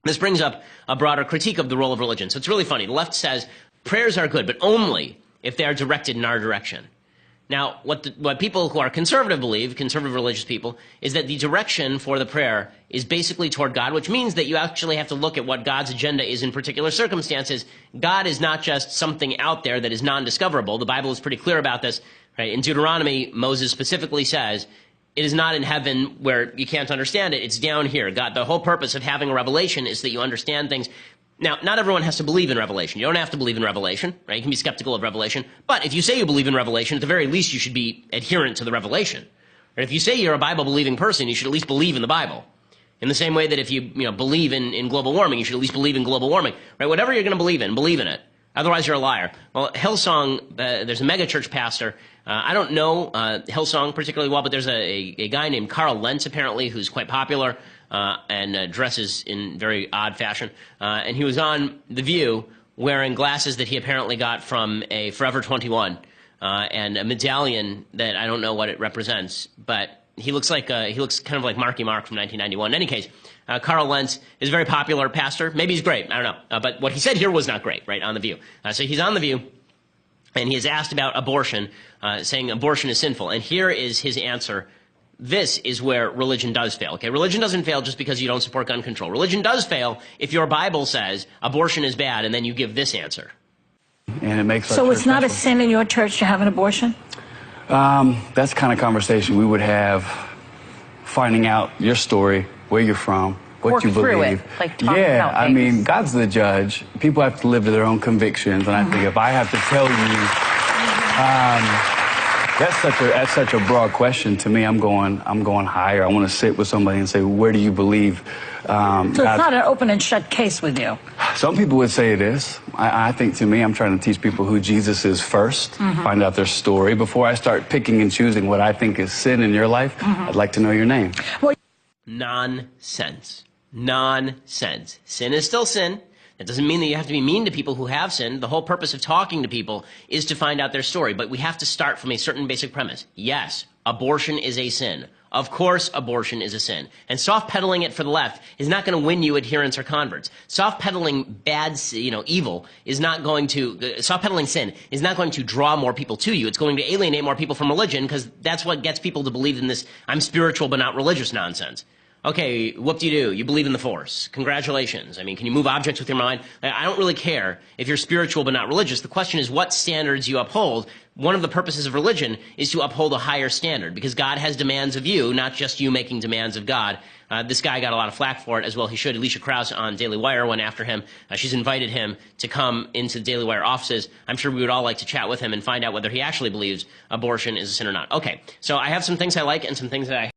This brings up a broader critique of the role of religion. So it's really funny. The left says prayers are good, but only if they are directed in our direction. Now, what people who are conservative believe, conservative religious people, is that the direction for the prayer is basically toward God, which means that you actually have to look at what God's agenda is in particular circumstances. God is not just something out there that is non-discoverable. The Bible is pretty clear about this. Right? In Deuteronomy, Moses specifically says, it is not in heaven where you can't understand it. It's down here. God, the whole purpose of having a revelation is that you understand things. Now, not everyone has to believe in Revelation. You don't have to believe in Revelation, right? You can be skeptical of Revelation. But if you say you believe in Revelation, at the very least, you should be adherent to the Revelation. Or if you say you're a Bible-believing person, you should at least believe in the Bible. In the same way that if you believe in global warming, you should at least believe in global warming, right? Whatever you're going to believe in it. Otherwise, you're a liar. Well, Hillsong, there's a megachurch pastor. I don't know Hillsong particularly well, but there's a guy named Lentz, apparently, who's quite popular and dresses in very odd fashion. And he was on The View wearing glasses that he apparently got from a Forever 21 and a medallion that I don't know what it represents, but he looks kind of like Marky Mark from 1991. In any case, Lentz is a very popular pastor. Maybe he's great. I don't know. But what he said here was not great, right, on The View. So he's on The View, and he is asked about abortion, saying abortion is sinful. And here is his answer. This is where religion does fail. Okay, religion doesn't fail just because you don't support gun control. Religion does fail if your Bible says abortion is bad, and then you give this answer. And it makes so it's not a sin in your church to have an abortion? That's the kind of conversation we would have, finding out your story, where you're from, what you believe. Yeah, I mean, God's the judge. People have to live to their own convictions, and I think if I have to tell you, that's such a broad question to me. I'm going higher. I want to sit with somebody and say, where do you believe? So it's not an open and shut case with you. Some people would say it is. I think, to me, I'm trying to teach people who Jesus is first, find out their story. Before I start picking and choosing what I think is sin in your life, I'd like to know your name. Well, Nonsense. Nonsense. Sin is still sin. That doesn't mean that you have to be mean to people who have sinned. The whole purpose of talking to people is to find out their story. But we have to start from a certain basic premise. Yes, abortion is a sin. Of course, abortion is a sin. And soft-pedaling it for the left is not going to win you adherents or converts. Soft-pedaling bad, evil is not going to, soft-pedaling sin is not going to draw more people to you. It's going to alienate more people from religion, because that's what gets people to believe in this I'm spiritual but not religious nonsense. Okay, whoop-de-doo, you believe in the Force. Congratulations. I mean, can you move objects with your mind? I don't really care if you're spiritual but not religious. The question is what standards you uphold. One of the purposes of religion is to uphold a higher standard, because God has demands of you, not just you making demands of God. This guy got a lot of flack for it, as well he should. Alicia Krause on Daily Wire went after him. She's invited him to come into the Daily Wire offices. I'm sure we would all like to chat with him and find out whether he actually believes abortion is a sin or not. Okay, so I have some things I like and some things that I